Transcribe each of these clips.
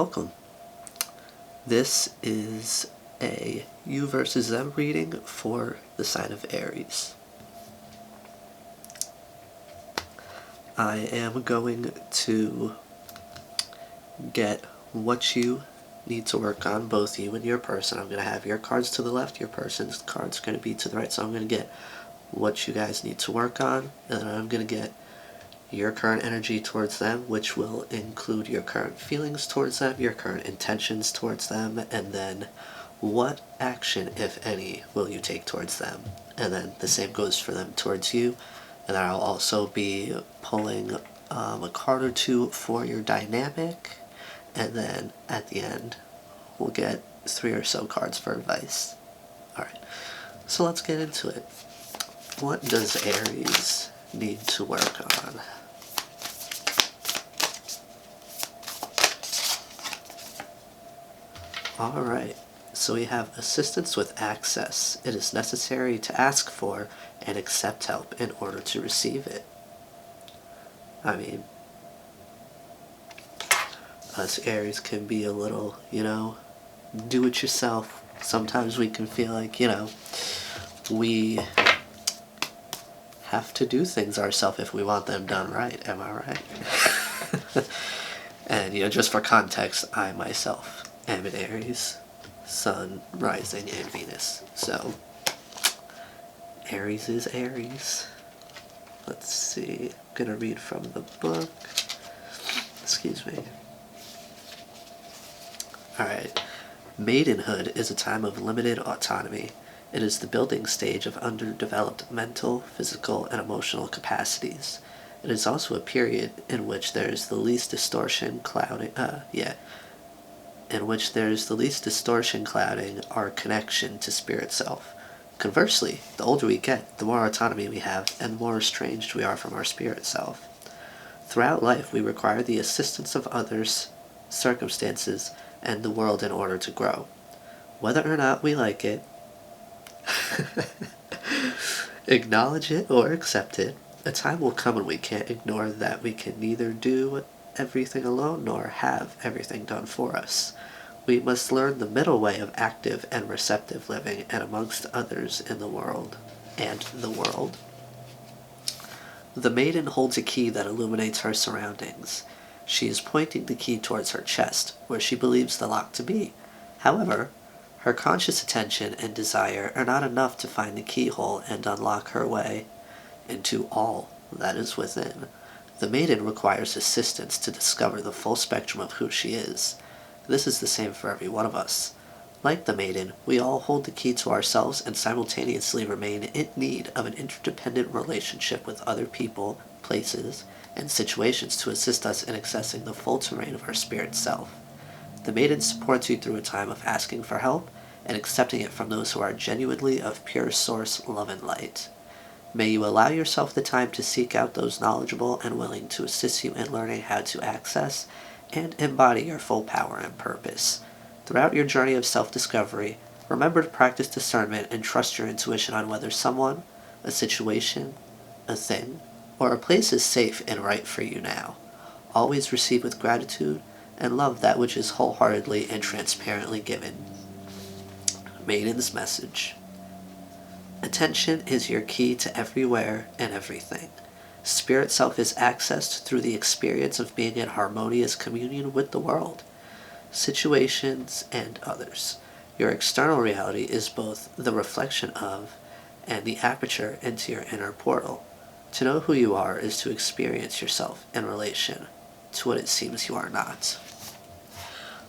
welcome. This is a you versus them reading for the sign of Aries. I am going to get what you need to work on, both you and your person. I'm going to have your cards to the left, your person's cards are going to be to the right, so I'm going to get what you guys need to work on, and then I'm going to get your current energy towards them, which will include your current feelings towards them, your current intentions towards them, and then what action, if any, will you take towards them. And then the same goes for them towards you. And then I'll also be pulling a card or two for your dynamic, and then at the end we'll get 3 or so cards for advice. Alright, so let's get into it. What does Aries need to work on? Alright, so we have assistance with access. It is necessary to ask for and accept help in order to receive it. I mean, us Aries can be a little, do it yourself. Sometimes we can feel like, we have to do things ourselves if we want them done right. Am I right? And, just for context, I myself am an Aries, Sun, Rising, and Venus. So, Aries is Aries. Let's see. I'm going to read from the book. Excuse me. Alright. Maidenhood is a time of limited autonomy. It is the building stage of underdeveloped mental, physical, and emotional capacities. It is also a period in which there is the least distortion clouding our connection to spirit self. Conversely, the older we get, the more autonomy we have, and the more estranged we are from our spirit self. Throughout life, we require the assistance of others, circumstances, and the world in order to grow. Whether or not we like it, acknowledge it or accept it, a time will come when we can't ignore that we can neither do everything alone nor have everything done for us. We must learn the middle way of active and receptive living and amongst others in the world. The maiden holds a key that illuminates her surroundings. She is pointing the key towards her chest, where she believes the lock to be. However, her conscious attention and desire are not enough to find the keyhole and unlock her way into all that is within. The maiden requires assistance to discover the full spectrum of who she is. This is the same for every one of us. Like the maiden, we all hold the key to ourselves and simultaneously remain in need of an interdependent relationship with other people, places, and situations to assist us in accessing the full terrain of our spirit self. The maiden supports you through a time of asking for help and accepting it from those who are genuinely of pure source love and light. May you allow yourself the time to seek out those knowledgeable and willing to assist you in learning how to access and embody your full power and purpose. Throughout your journey of self-discovery, remember to practice discernment and trust your intuition on whether someone, a situation, a thing, or a place is safe and right for you now. Always receive with gratitude and love that which is wholeheartedly and transparently given. Maiden's message. Attention is your key to everywhere and everything. Spirit self is accessed through the experience of being in harmonious communion with the world, situations, and others. Your external reality is both the reflection of and the aperture into your inner portal. To know who you are is to experience yourself in relation to what it seems you are not.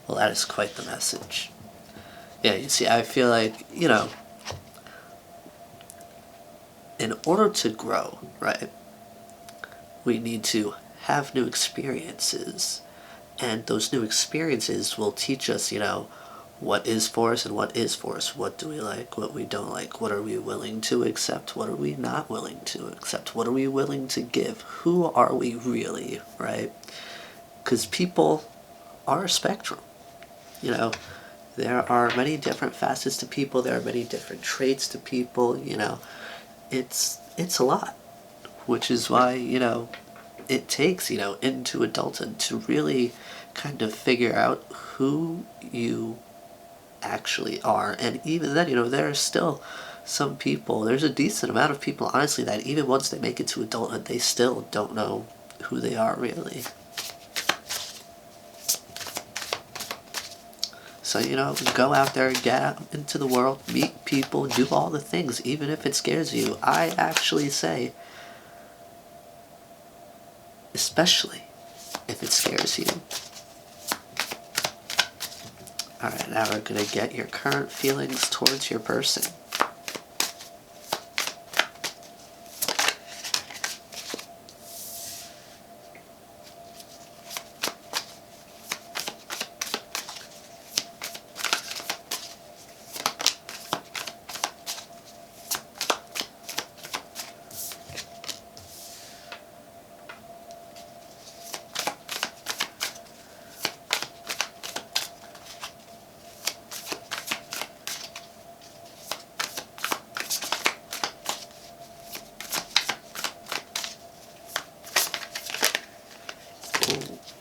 Well, that is quite the message. Yeah, you see, I feel like, in order to grow, right, we need to have new experiences. And those new experiences will teach us, what is for us and what is for us. What do we like, what we don't like, what are we willing to accept, what are we not willing to accept, what are we willing to give, who are we really, right? Because people are a spectrum, There are many different facets to people, there are many different traits to people, It's a lot, which is why, it takes, into adulthood to really kind of figure out who you actually are. And even then, there are still some people, there's a decent amount of people, honestly, that even once they make it to adulthood, they still don't know who they are really. So, go out there, get out into the world, meet people, do all the things, even if it scares you. I actually say, especially if it scares you. Alright, now we're going to get your current feelings towards your person.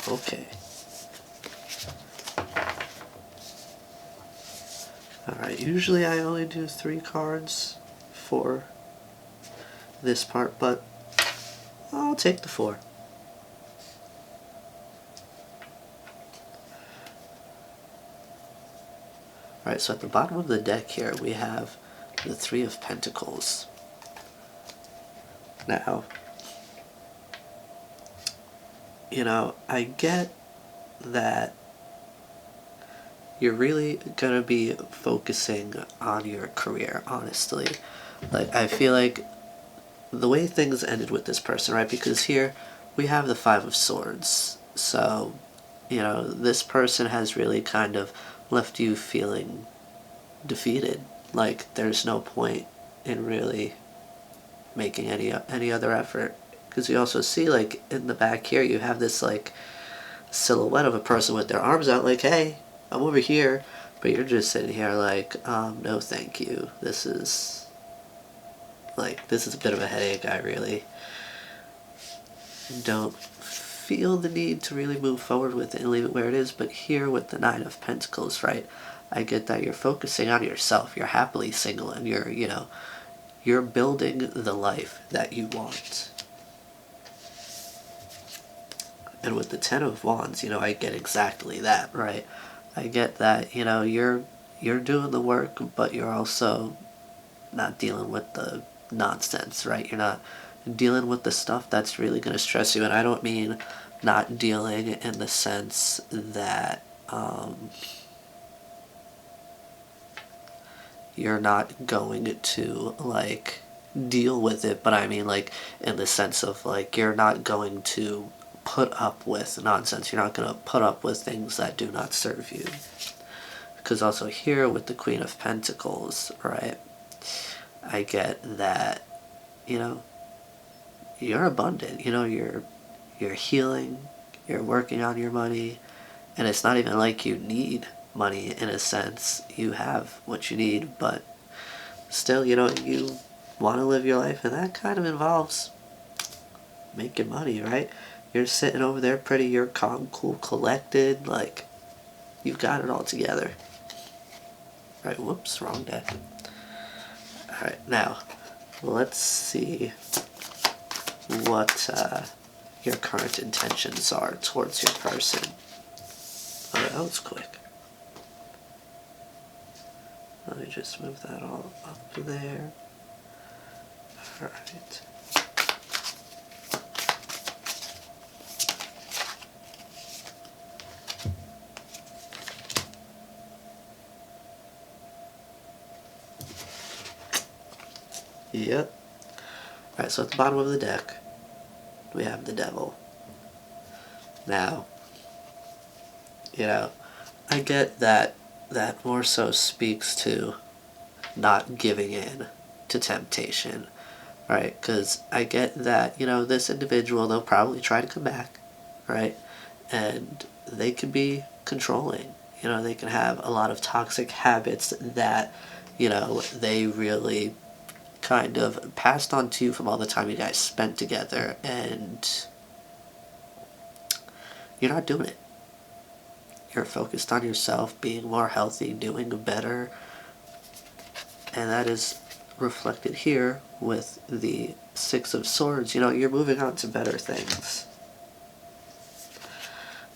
Okay. Alright, usually I only do 3 cards for this part, but I'll take the 4. Alright, so at the bottom of the deck here we have the 3 of Pentacles. Now, I get that you're really gonna be focusing on your career, honestly. Like, I feel like the way things ended with this person, right? Because here we have the 5 of Swords. So, this person has really kind of left you feeling defeated. Like, there's no point in really making any other effort. Because you also see, like, in the back here, you have this, like, silhouette of a person with their arms out, like, hey, I'm over here. But you're just sitting here like, no thank you. This is a bit of a headache. I really don't feel the need to really move forward with it and leave it where it is. But here with the 9 of Pentacles, right, I get that you're focusing on yourself. You're happily single, and you're building the life that you want. And with the 10 of Wands, I get exactly that, right? I get that, you're doing the work, but you're also not dealing with the nonsense, right? You're not dealing with the stuff that's really going to stress you. And I don't mean not dealing in the sense that you're not going to, like, deal with it, but I mean, like, in the sense of, like, you're not going to put up with nonsense. You're not going to put up with things that do not serve you. Because also here with the Queen of Pentacles, right, I get that, you're abundant. You're healing, you're working on your money, and it's not even like you need money in a sense. You have what you need, but still, you want to live your life, and that kind of involves making money, right? You're sitting over there pretty, you're calm, cool, collected, like, you've got it all together. Right, whoops, wrong deck. Alright, now, let's see what your current intentions are towards your person. Oh, that was quick. Let me just move that all up there. Alright. Yep. Alright, so at the bottom of the deck, we have the Devil. Now, I get that more so speaks to not giving in to temptation, right? Because I get that, this individual, they'll probably try to come back, right? And they can be controlling. They can have a lot of toxic habits that, they really kind of passed on to you from all the time you guys spent together, and you're not doing it. you're focused on yourself, being more healthy, doing better. And that is reflected here with the Six of Swords. You're moving on to better things.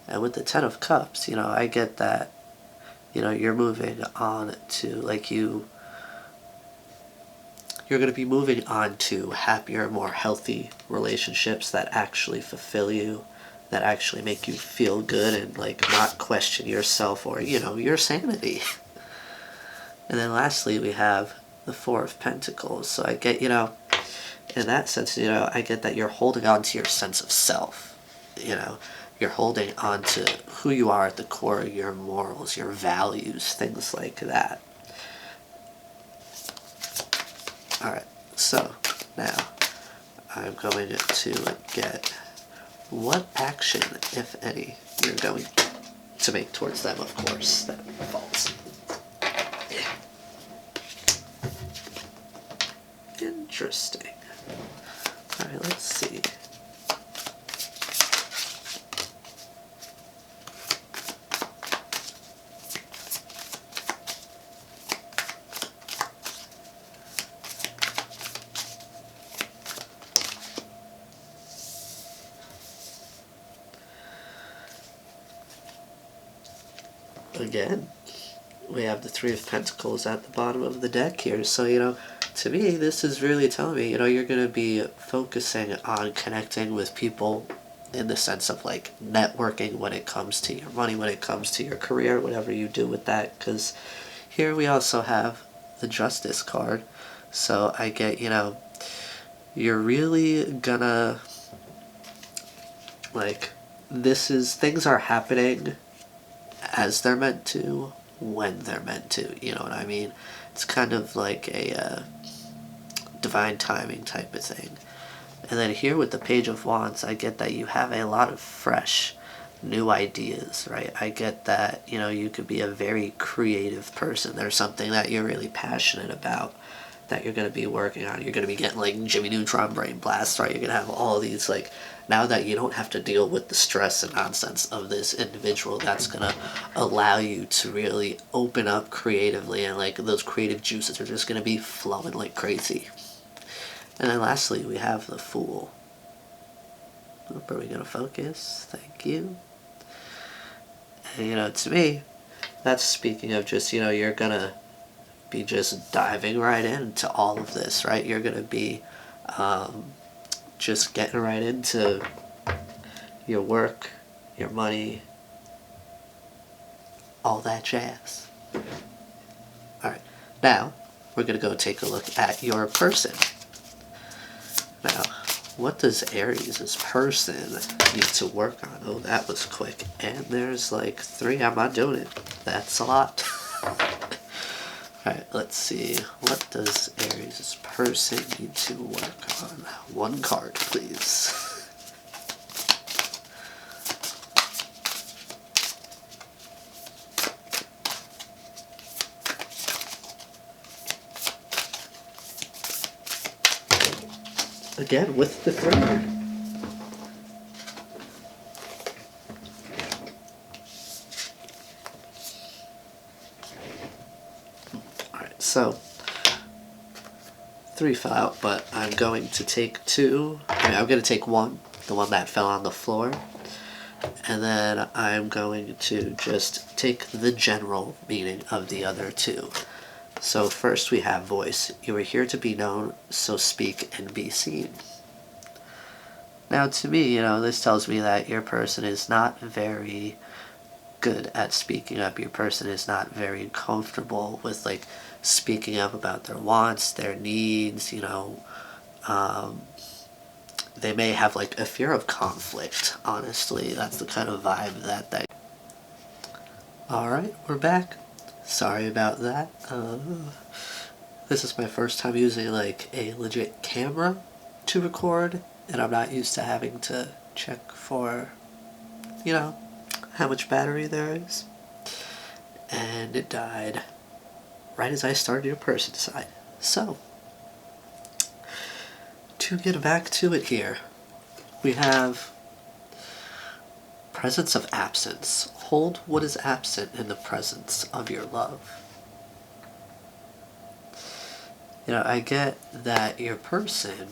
And with the Ten of Cups, I get that, you're moving on to, like, you're going to be moving on to happier, more healthy relationships that actually fulfill you, that actually make you feel good and, like, not question yourself or, your sanity. And then lastly, we have the Four of Pentacles. So I get, in that sense, I get that you're holding on to your sense of self. You're holding on to who you are at the core, your morals, your values, things like that. Alright, so now I'm going to get what action, if any, you're going to make towards them, of course. That falls. Interesting. Alright, let's see. Again, we have the Three of Pentacles at the bottom of the deck here. So, to me, this is really telling me, you're going to be focusing on connecting with people in the sense of, like, networking when it comes to your money, when it comes to your career, whatever you do with that. Because here we also have the Justice card. So I get, you're really gonna, like, things are happening as they're meant to, when they're meant to, you know what I mean? It's kind of like a divine timing type of thing. And then here with the Page of Wands, I get that you have a lot of fresh, new ideas, right? I get that, you could be a very creative person. There's something that you're really passionate about that you're going to be working on. You're going to be getting, like, Jimmy Neutron brain blasts, right? You're going to have all these, like, now that you don't have to deal with the stress and nonsense of this individual, that's going to allow you to really open up creatively, and, like, those creative juices are just going to be flowing like crazy. And then lastly, we have the Fool. Oop, are we going to focus? Thank you. And, to me, that's speaking of just, you're going to be just diving right into all of this, right? You're going to be just getting right into your work, your money, all that jazz. Alright, now we're going to go take a look at your person. Now, what does Aries' person need to work on? Oh, that was quick. And there's like 3. I'm not doing it. That's a lot. Alright, let's see. What does Aries' person need to work on? 1 card, please. Again, with the 3. Alright, so 3 fell out, but I'm going to take 2. I'm going to take 1, the one that fell on the floor. And then I'm going to just take the general meaning of the other 2. So first we have voice. You are here to be known, so speak and be seen. Now to me, this tells me that your person is not very good at speaking up. Your person is not very comfortable with, like, speaking up about their wants, their needs, they may have, like, a fear of conflict, honestly. That's the kind of vibe that they... Alright, we're back. Sorry about that. This is my first time using, like, a legit camera to record, and I'm not used to having to check for, how much battery there is. And it died right as I started your person side. So, to get back to it here, we have Presence of absence. Hold what is absent in the presence of your love. I get that your person,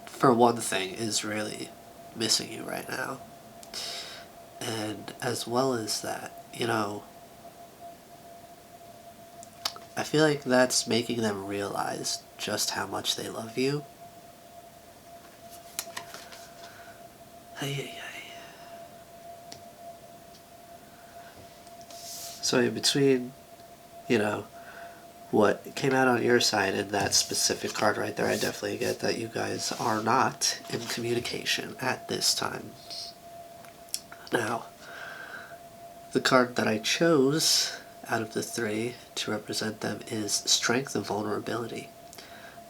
for one thing, is really missing you right now. And as well as that, I feel like that's making them realize just how much they love you. Ay, ay, ay. So in between, what came out on your side in that specific card right there, I definitely get that you guys are not in communication at this time. Now, the card that I chose out of the three to represent them is Strength and Vulnerability.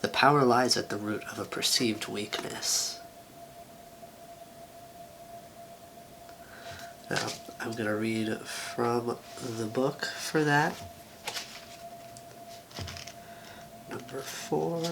The power lies at the root of a perceived weakness. Now, I'm going to read from the book for that. Number 4.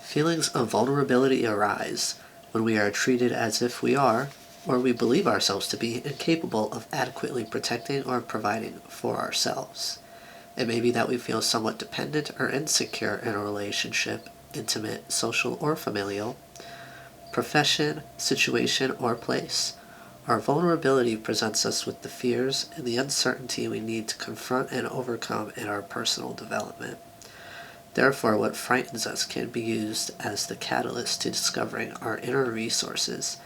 Feelings of vulnerability arise when we are treated as if we are, or we believe ourselves to be, incapable of adequately protecting or providing for ourselves. It may be that we feel somewhat dependent or insecure in a relationship, intimate, social, or familial, profession, situation, or place. Our vulnerability presents us with the fears and the uncertainty we need to confront and overcome in our personal development. Therefore, what frightens us can be used as the catalyst to discovering our inner resources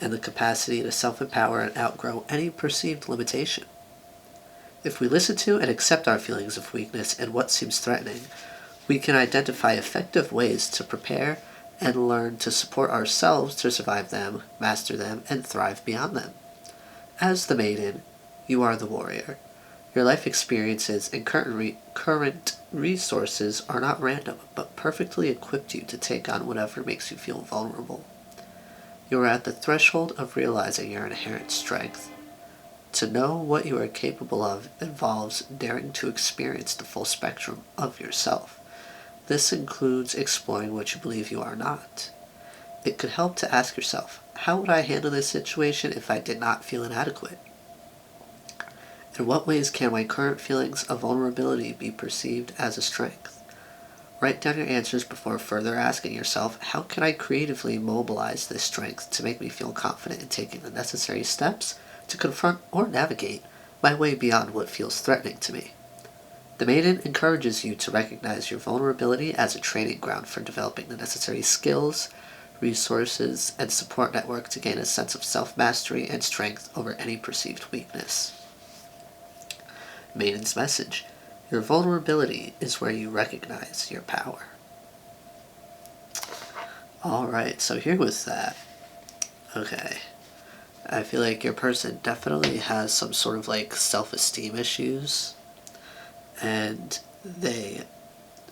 and the capacity to self-empower and outgrow any perceived limitation. If we listen to and accept our feelings of weakness and what seems threatening, we can identify effective ways to prepare and learn to support ourselves to survive them, master them, and thrive beyond them. As the maiden, you are the warrior. Your life experiences and current resources are not random, but perfectly equipped you to take on whatever makes you feel vulnerable. You are at the threshold of realizing your inherent strength. To know what you are capable of involves daring to experience the full spectrum of yourself. This includes exploring what you believe you are not. It could help to ask yourself, how would I handle this situation if I did not feel inadequate? In what ways can my current feelings of vulnerability be perceived as a strength? Write down your answers before further asking yourself, how can I creatively mobilize this strength to make me feel confident in taking the necessary steps to confront or navigate my way beyond what feels threatening to me? The Maiden encourages you to recognize your vulnerability as a training ground for developing the necessary skills, resources, and support network to gain a sense of self-mastery and strength over any perceived weakness. Maiden's message: your vulnerability is where you recognize your power. Alright, so here with that, okay, I feel like your person definitely has some sort of self-esteem issues, and they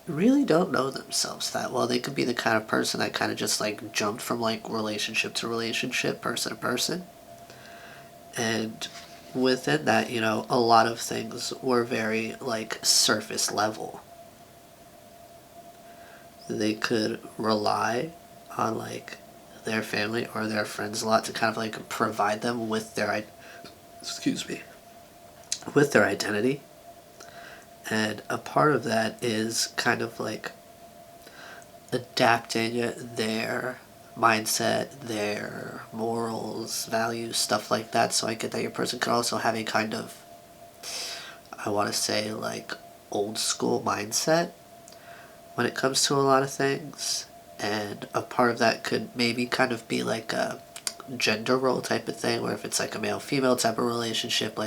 really don't know themselves that well. They could be the kind of person that kind of just jumped from relationship to relationship, person to person, and within that, a lot of things were very surface level. They could rely on their family or their friends a lot to kind of provide them with their with their identity. And a part of that is kind of adapting their mindset, their morals, values, stuff like that. So I get that your person could also have a kind of, I want to say, old school mindset when it comes to a lot of things. And a part of that could maybe kind of be a gender role type of thing, where if it's a male-female type of relationship,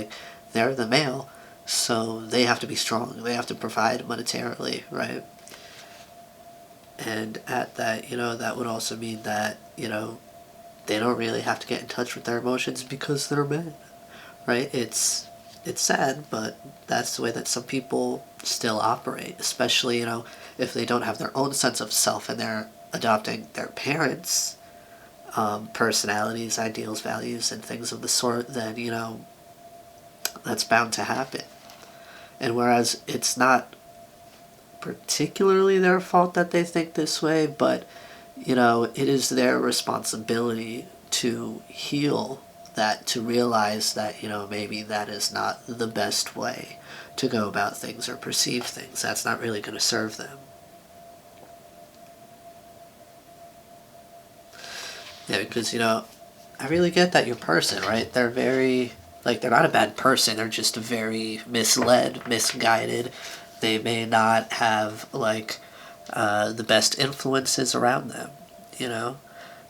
they're the male, so they have to be strong, they have to provide monetarily, right? And at that, that would also mean that, they don't really have to get in touch with their emotions because they're men, right? It's sad, but that's the way that some people still operate, especially, if they don't have their own sense of self and they're adopting their parents' personalities, ideals, values, and things of the sort, then, that's bound to happen. And whereas it's not particularly their fault that they think this way, but you know, it is their responsibility to heal that, to realize that, you know, maybe that is not the best way to go about things or perceive things. That's not really going to serve them. Yeah, because, you know, I really get that your person, right? They're very, like, they're not a bad person. They're just very misled, misguided. They may not have, like, the best influences around them, you know?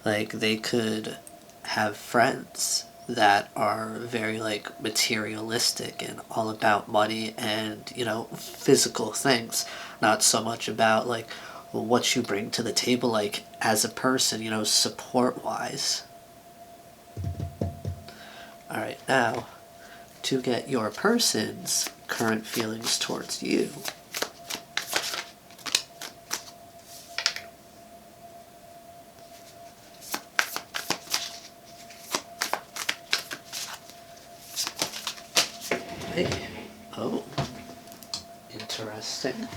Like, they could have friends that are very, like, materialistic and all about money and, you know, physical things. Not so much about, like, what you bring to the table, like, as a person, you know, support-wise. Alright, now, to get your person's current feelings towards you. Hey. Oh. Interesting.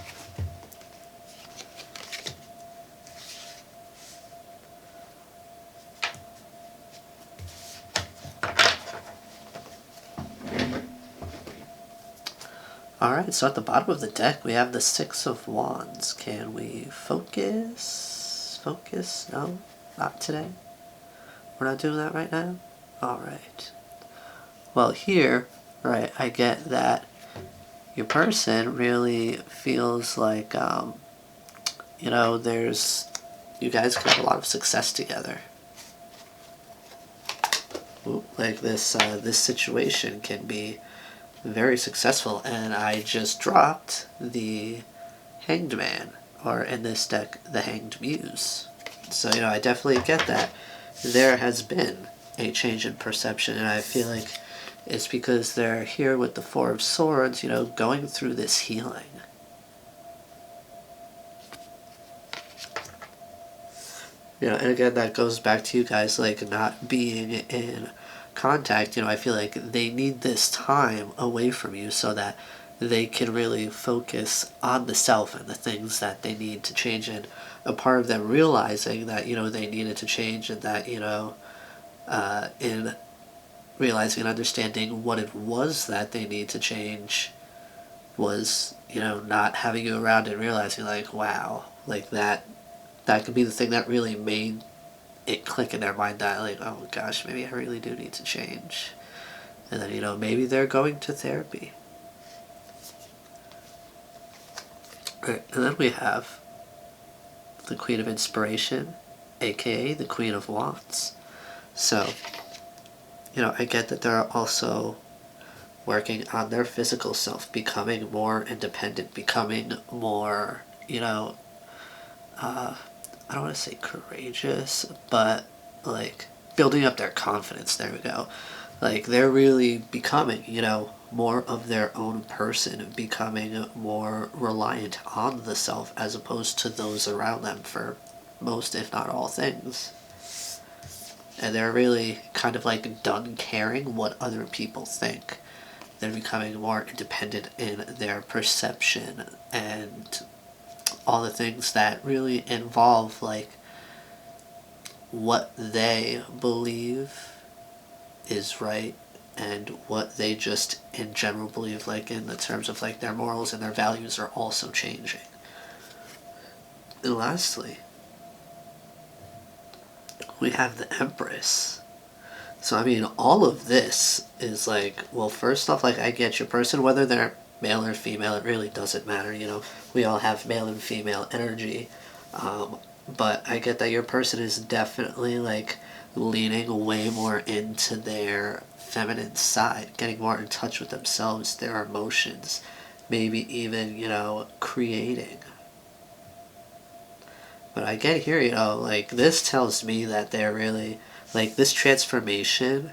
Alright, so at the bottom of the deck we have the Six of Wands. Can we focus? Focus? No? Not today? We're not doing that right now? Alright. Well, here, right, I get that your person really feels like, you know, you guys can have a lot of success together. Ooh, like this situation can be very successful, and I just dropped the Hanged Man, or in this deck, the Hanged Muse. So, you know, I definitely get that. There has been a change in perception, and I feel like it's because they're here with the Four of Swords, you know, going through this healing. You know, and again, that goes back to you guys, like, not being in contact. You know, I feel like they need this time away from you so that they can really focus on the self and the things that they need to change. And a part of them realizing that, you know, they needed to change, and that, you know, in realizing and understanding what it was that they need to change was, you know, not having you around and realizing, like, wow, like that could be the thing that really made it click in their mind that, like, oh gosh, maybe I really do need to change. And then, you know, maybe they're going to therapy. Right, and then we have the Queen of Inspiration, aka the Queen of Wands. So, you know, I get that they're also working on their physical self, becoming more independent, becoming more, you know, I don't want to say courageous, but like building up their confidence. There we go. Like, they're really becoming, you know, more of their own person, becoming more reliant on the self as opposed to those around them for most, if not all, things. And they're really kind of like done caring what other people think. They're becoming more independent in their perception and all the things that really involve, like, what they believe is right and what they just in general believe, like in the terms of like their morals and their values, are also changing. And lastly, we have the Empress. So I mean, all of this is like, well, first off, like, I get your person, whether they're male or female, it really doesn't matter, you know, we all have male and female energy. But I get that your person is definitely like leaning way more into their feminine side, getting more in touch with themselves, their emotions, maybe even, you know, creating. But I get here, you know, like, this tells me that they're really, like, this transformation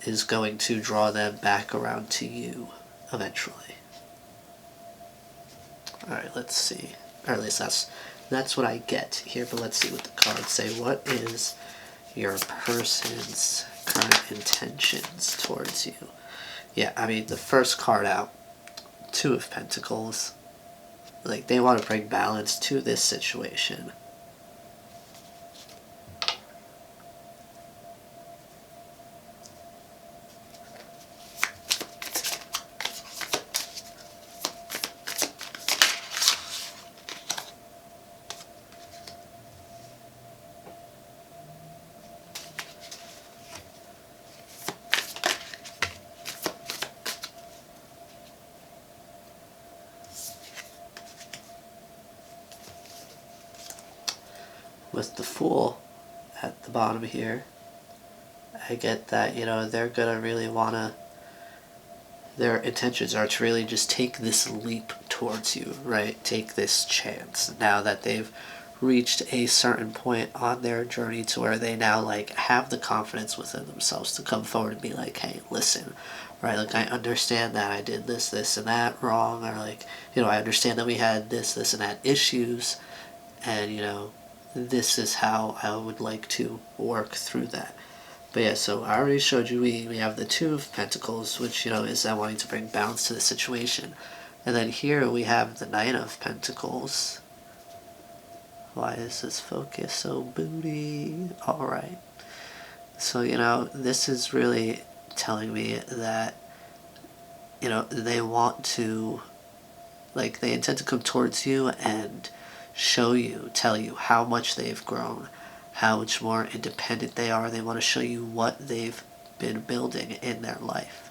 is going to draw them back around to you eventually. Alright, let's see. Or at least that's what I get here, but let's see what the cards say. What is your person's current intentions towards you? Yeah, I mean, the first card out Two of Pentacles. Like, they want to bring balance to this situation. With the Fool at the bottom here, I get that, you know, they're gonna really wanna, their intentions are to really just take this leap towards you, right? Take this chance now that they've reached a certain point on their journey to where they now like have the confidence within themselves to come forward and be like, hey, listen, right? Like, I understand that I did this and that wrong, or like, you know, I understand that we had this and that issues, and you know, this is how I would like to work through that. But yeah, so I already showed you we have the Two of Pentacles, which, you know, is that wanting to bring balance to the situation. And then here we have the Knight of Pentacles. Why is this focus so booty? Alright. So, you know, this is really telling me that, you know, they want to, like, they intend to come towards you and show you, tell you how much they've grown, how much more independent they are. They want to show you what they've been building in their life.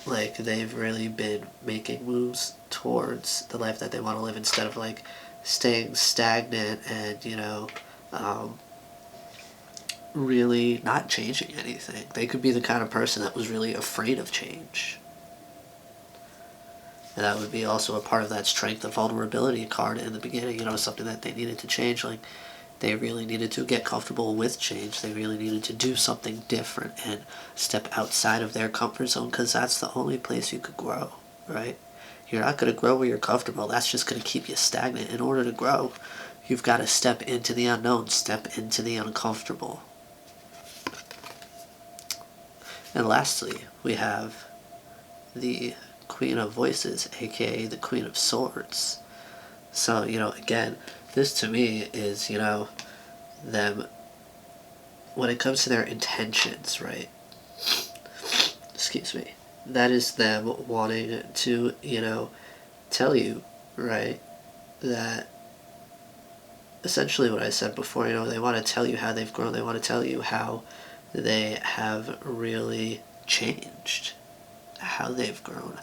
Like, they've really been making moves towards the life that they want to live, instead of like staying stagnant and, you know, really not changing anything. They could be the kind of person that was really afraid of change. And that would be also a part of that strength and vulnerability card in the beginning, you know, something that they needed to change. Like, they really needed to get comfortable with change. They really needed to do something different and step outside of their comfort zone, because that's the only place you could grow, right? You're not going to grow where you're comfortable. That's just going to keep you stagnant. In order to grow, you've got to step into the unknown, step into the uncomfortable. And lastly, we have the Queen of Voices, aka the Queen of Swords. So, you know, again, this to me is, you know, them, when it comes to their intentions, right? Excuse me. That is them wanting to, you know, tell you, right, that essentially what I said before, you know, they want to tell you how they've grown. They want to tell you how they have really changed, how they've grown,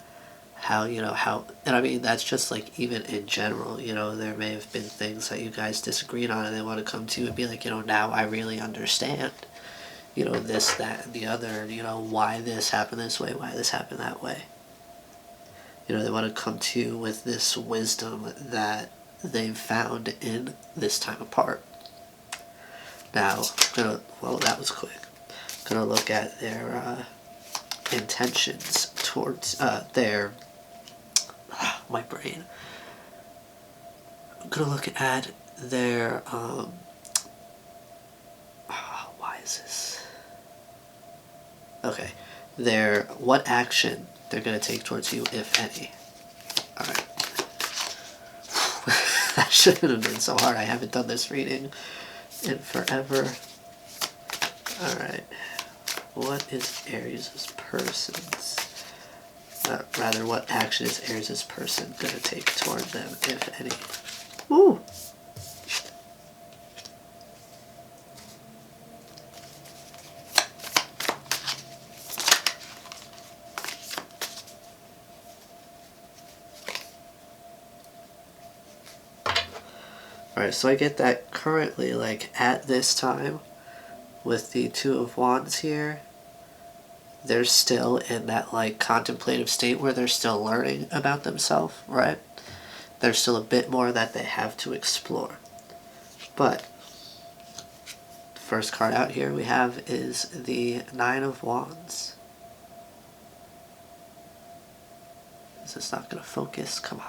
how, you know, how, and I mean, that's just like, even in general, you know, there may have been things that you guys disagreed on, and they want to come to you and be like, you know, now I really understand, you know, this, that, and the other, and, you know, why this happened this way, why this happened that way. You know, they want to come to you with this wisdom that they've found in this time apart. Now, well, that was quick. Gonna look at their intentions towards their, my brain. I'm gonna look at their, why is this? Okay, their, what action they're gonna take towards you, if any. Alright. That shouldn't have been so hard. I haven't done this reading in forever. Alright. What is Aries' person's, rather, what action is Aries' person gonna take toward them, if any? Woo! Alright, so I get that currently, like, at this time, with the Two of Wands here, they're still in that, like, contemplative state where they're still learning about themselves, right? There's still a bit more that they have to explore. But the first card out here we have is the Nine of Wands. Is this not going to focus? Come on.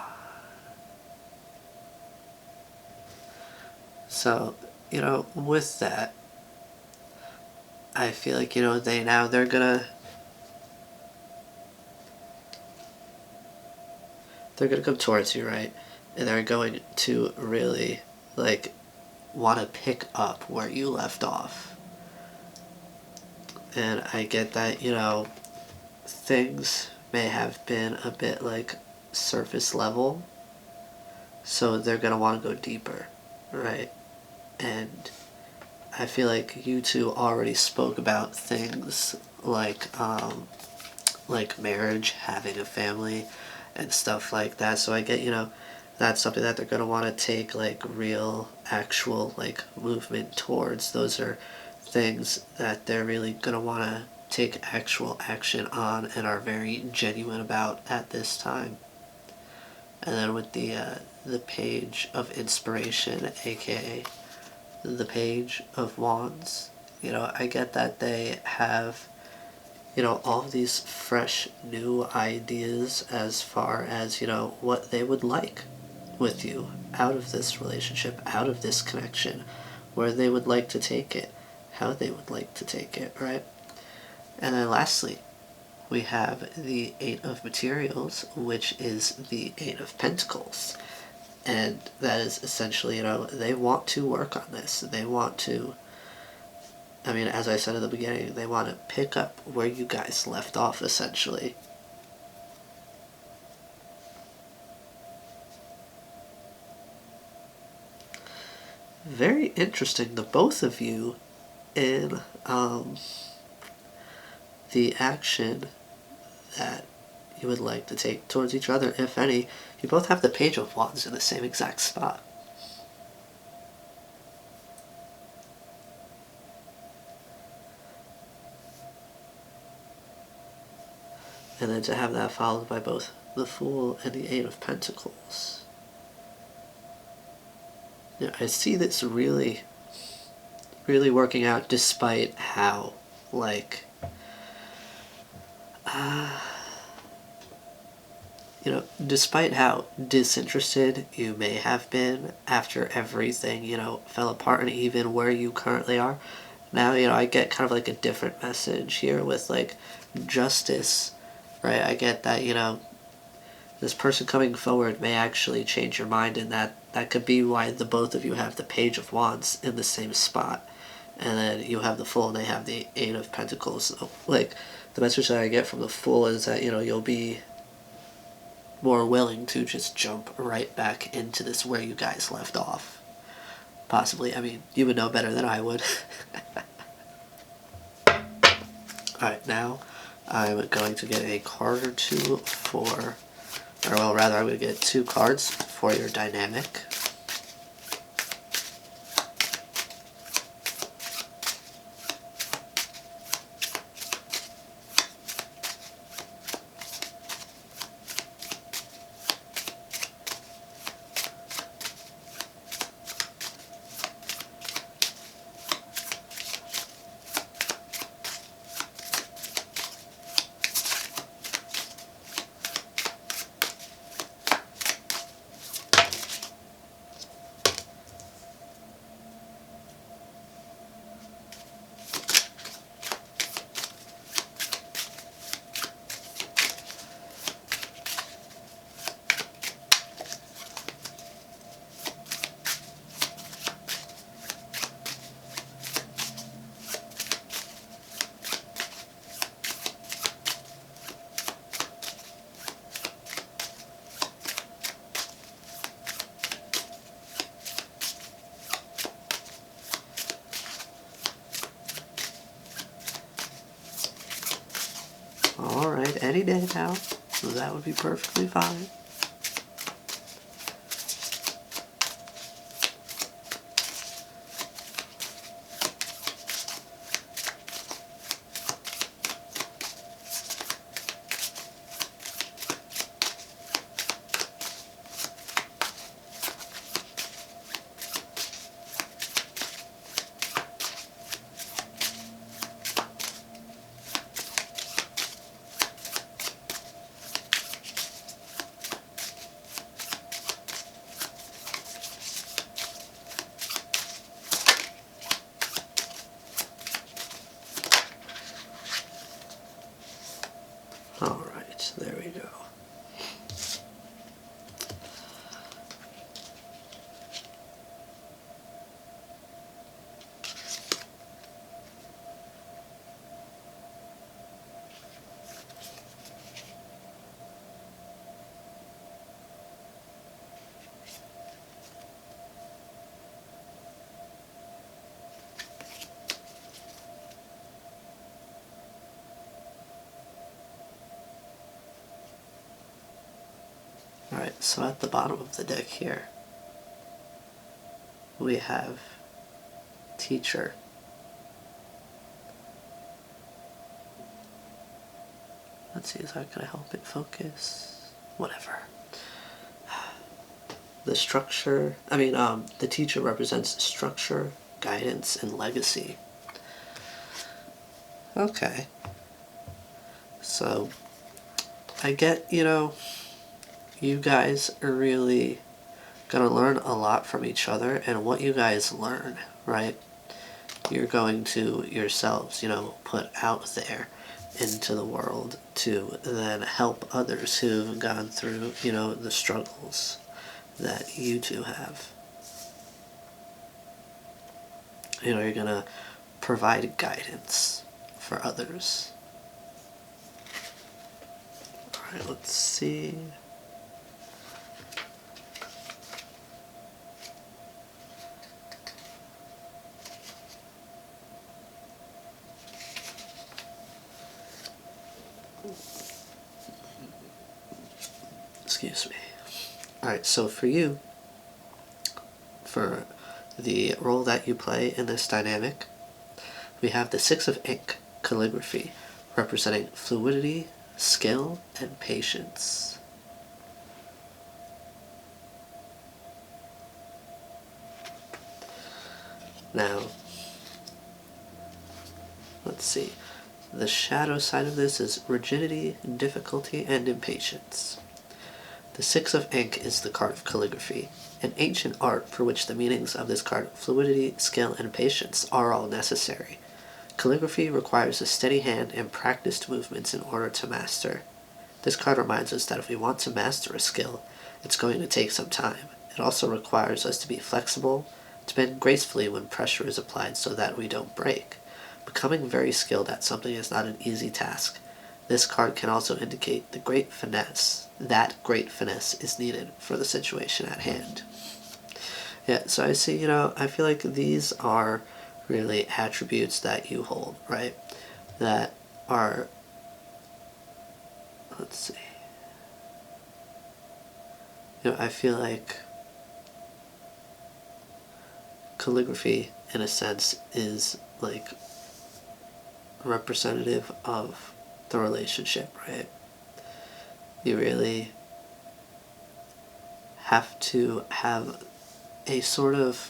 So, you know, with that, I feel like, you know, they're gonna, they're gonna come towards you, right? And they're going to really, like, want to pick up where you left off. And I get that, things may have been a bit like surface level, so they're gonna want to go deeper, right? And I feel like you two already spoke about things like marriage, having a family, and stuff like that. So I get, that's something that they're gonna want to take like real, actual like movement towards. Those are things that they're really gonna want to take actual action on and are very genuine about at this time. And then with the page of inspiration, aka the page of wands, I get that they have all these fresh new ideas as far as what they would like with you out of this relationship, out of this connection, where they would like to take it, how they would like to take it, right? And then lastly, we have the Eight of Materials, which is the Eight of Pentacles. And that is essentially, they want to work on this. They want to, as I said at the beginning, they want to pick up where you guys left off, essentially. Very interesting, the both of you in the action that you would like to take towards each other, if any. You both have the Page of Wands in the same exact spot. And then to have that followed by both the Fool and the Eight of Pentacles. I see this really, really working out despite how, like, despite how disinterested you may have been after everything, fell apart, and even where you currently are. Now, I get kind of like a different message here with like justice, right? I get that, this person coming forward may actually change your mind, and that could be why the both of you have the Page of Wands in the same spot. And then you have the Fool and they have the Eight of Pentacles. So, like, the message that I get from the Fool is that, you'll be more willing to just jump right back into this where you guys left off. Possibly. You would know better than I would. Alright, now I'm going to get a card or two for, or well, rather, I'm going to get 2 cards for your dynamic. Alright, any day now. So that would be perfectly fine. Alright, there we go. So at the bottom of the deck here, we have Teacher. Let's see, is that gonna help it focus? Whatever. The structure, the Teacher represents structure, guidance, and legacy. Okay. So, I get, you guys are really gonna learn a lot from each other, and what you guys learn, right? You're going to yourselves, put out there into the world to then help others who've gone through, the struggles that you two have. You're gonna provide guidance for others. Alright, let's see. Excuse me. Alright, so for you, for the role that you play in this dynamic, we have the Six of Ink, calligraphy, representing fluidity, skill, and patience. Now, let's see. The shadow side of this is rigidity, difficulty, and impatience. The Six of Ink is the card of calligraphy, an ancient art for which the meanings of this card, fluidity, skill, and patience, are all necessary. Calligraphy requires a steady hand and practiced movements in order to master. This card reminds us that if we want to master a skill, it's going to take some time. It also requires us to be flexible, to bend gracefully when pressure is applied so that we don't break. Becoming very skilled at something is not an easy task. This card can also indicate the great finesse. That great finesse is needed for the situation at hand. Yeah, so I see, I feel like these are really attributes that you hold, right? That are, let's see. I feel like calligraphy, in a sense, is like representative of the relationship, right? You really have to have a sort of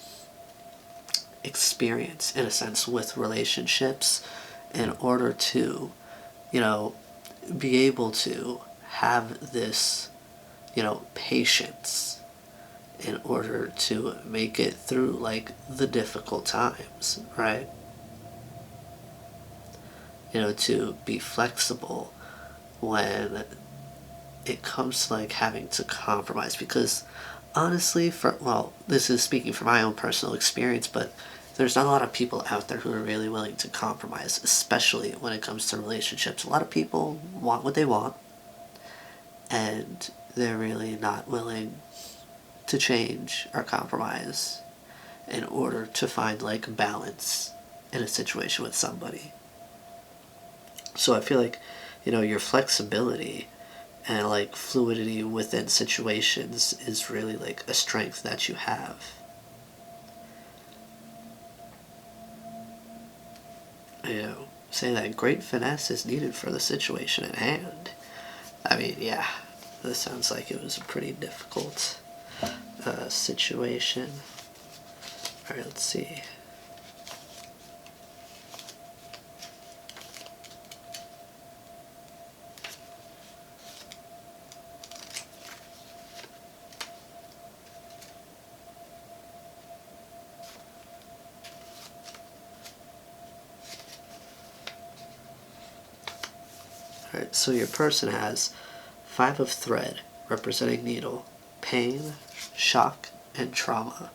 experience, in a sense, with relationships in order to, be able to have this, patience in order to make it through, like, the difficult times, right? To be flexible when it comes to, like, having to compromise. Because honestly, this is speaking from my own personal experience, but there's not a lot of people out there who are really willing to compromise, especially when it comes to relationships. A lot of people want what they want, and they're really not willing to change or compromise in order to find, like, balance in a situation with somebody. So I feel like, your flexibility and, like, fluidity within situations is really, like, a strength that you have. Saying that great finesse is needed for the situation at hand. Yeah, this sounds like it was a pretty difficult situation. Alright, let's see. Alright, so your person has Five of Thread, representing needle, pain, shock, and trauma.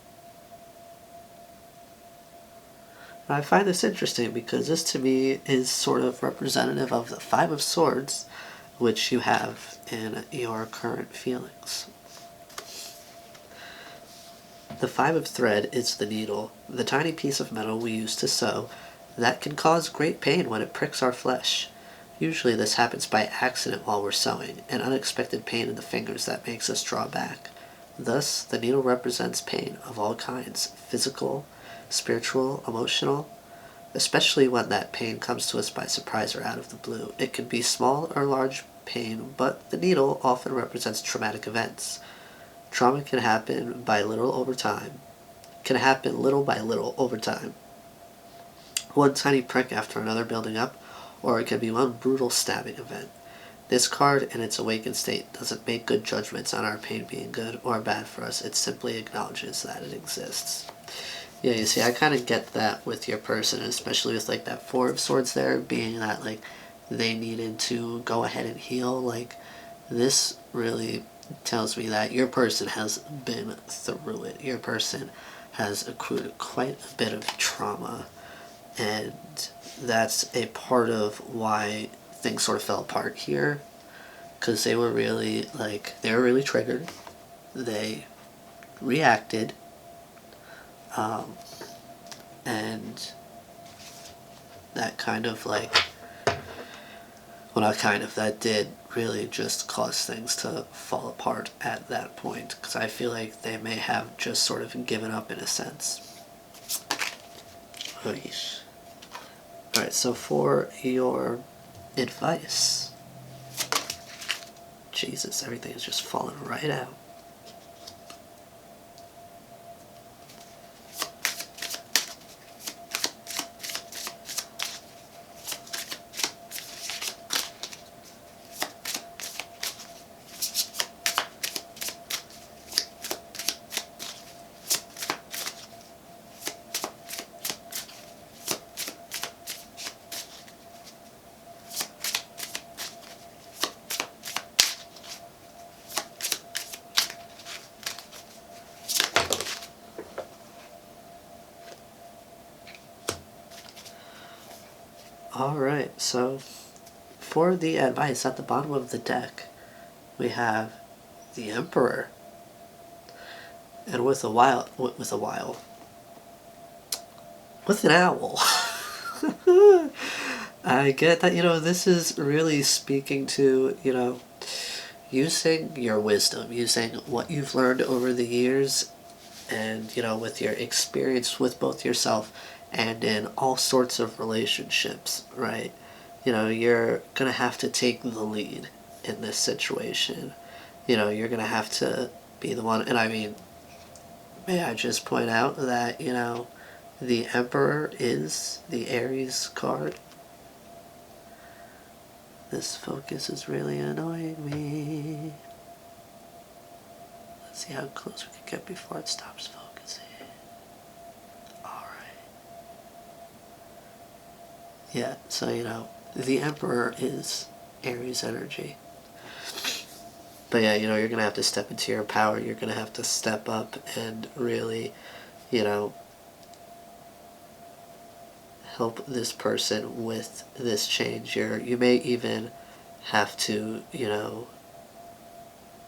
And I find this interesting because this to me is sort of representative of the Five of Swords, which you have in your current feelings. The Five of Thread is the needle, the tiny piece of metal we use to sew that can cause great pain when it pricks our flesh. Usually this happens by accident while we're sewing, an unexpected pain in the fingers that makes us draw back. Thus, the needle represents pain of all kinds, physical, spiritual, emotional, especially when that pain comes to us by surprise or out of the blue. It can be small or large pain, but the needle often represents traumatic events. Trauma can happen by little over time. Can happen little by little over time. One tiny prick after another building up, or it can be one brutal stabbing event. This card in its awakened state doesn't make good judgments on our pain being good or bad for us. It simply acknowledges that it exists. Yeah, you see, I kind of get that with your person, especially with like that Four of Swords there, being that like they needed to go ahead and heal. Like this really tells me that your person has been through it. Your person has accrued quite a bit of trauma, and that's a part of why things sort of fell apart here, because they were really triggered. They reacted, and that kind of that did really just cause things to fall apart at that point, because I feel like they may have just sort of given up in a sense. Alright, so for your advice, Jesus, everything is just falling right out. Alright, so for the advice at the bottom of the deck, we have the Emperor. And with an owl. I get that, this is really speaking to, using your wisdom, using what you've learned over the years, and, with your experience with both yourself and in all sorts of relationships, right? You're going to have to take the lead in this situation. You're going to have to be the one. And I mean, may I just point out that, the Emperor is the Aries card. This focus is really annoying me. Let's see how close we can get before it stops focusing. Alright. Yeah, so, the Emperor is Aries energy. But yeah, you're going to have to step into your power. You're going to have to step up and really, help this person with this change. You may even have to,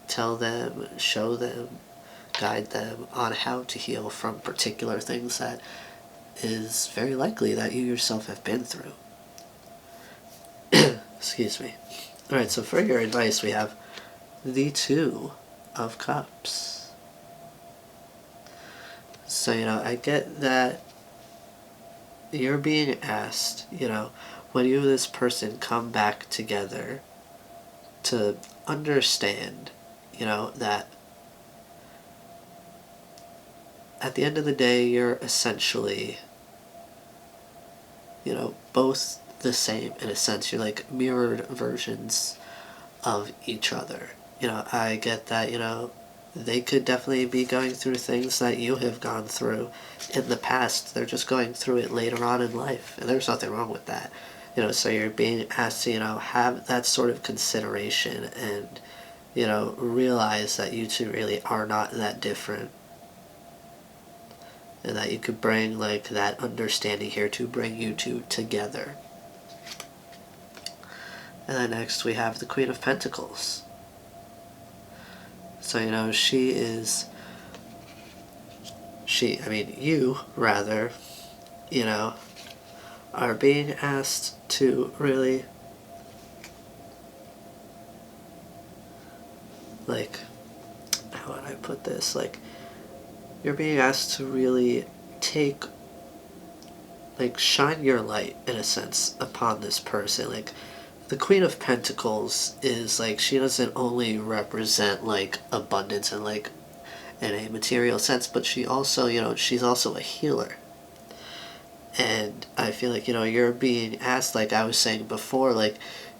tell them, show them, guide them on how to heal from particular things that is very likely that you yourself have been through. Excuse me. Alright, so for your advice, we have the Two of Cups. So, I get that you're being asked, when you and this person come back together, to understand, that at the end of the day, you're essentially, both the same in a sense. You're like mirrored versions of each other. I get that, they could definitely be going through things that you have gone through in the past. They're just going through it later on in life, and there's nothing wrong with that. So you're being asked to, have that sort of consideration and, realize that you two really are not that different. And that you could bring, that understanding here to bring you two together. And then next we have the Queen of Pentacles. So, you, rather, are being asked to really like, how would I put this? Like, you're being asked to really take, like, shine your light, in a sense, upon this person. Like, the Queen of Pentacles is, like, she doesn't only represent, like, abundance and, like, in a material sense, but she also, she's also a healer. And I feel like, you're being asked, like I was saying before, like,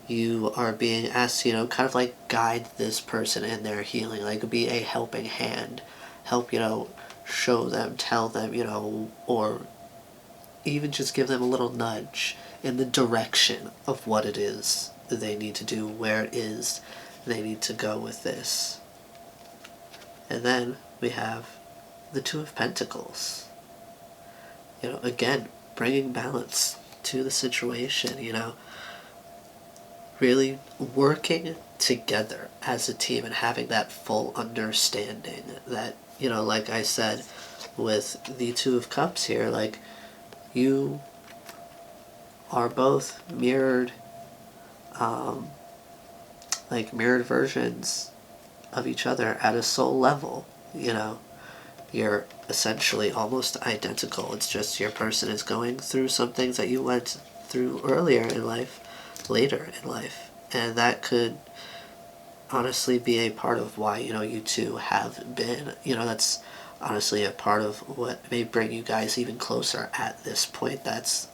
you are being asked, kind of like guide this person in their healing, like be a helping hand, help, show them, tell them, or even just give them a little nudge in the direction of what it is they need to do, where it is they need to go with this. And then we have the Two of Pentacles. Again, bringing balance to the situation, really working together as a team and having that full understanding that, like I said, with the Two of Cups here, like, you are both mirrored, like mirrored versions of each other at a soul level, You're essentially almost identical. It's just your person is going through some things that you went through earlier in life, later in life. And that could honestly be a part of why, you two have been, that's honestly a part of what may bring you guys even closer at this point. That's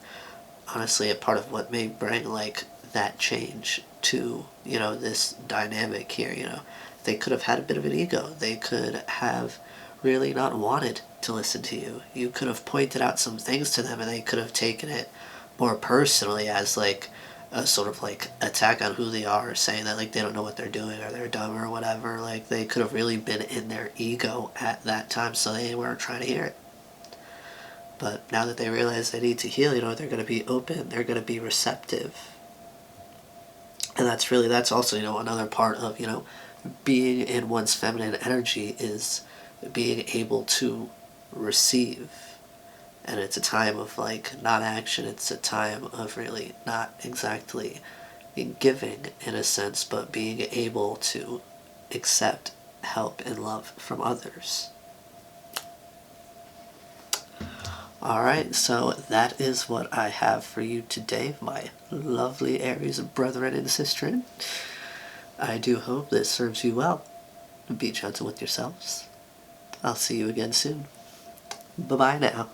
honestly a part of what may bring, like, that change to, this dynamic here, They could have had a bit of an ego. They could have really not wanted to listen to you. You could have pointed out some things to them and they could have taken it more personally as, like, a sort of, like, attack on who they are, saying that, like, they don't know what they're doing or they're dumb or whatever. Like, they could have really been in their ego at that time, so they weren't trying to hear it. But now that they realize they need to heal, they're going to be open, they're going to be receptive. And that's also, another part of, being in one's feminine energy is being able to receive. And it's a time of, like, not action. It's a time of really not exactly giving, in a sense, but being able to accept help and love from others. Alright, so that is what I have for you today, my lovely Aries brethren and sistren. I do hope this serves you well. Be gentle with yourselves. I'll see you again soon. Bye-bye now.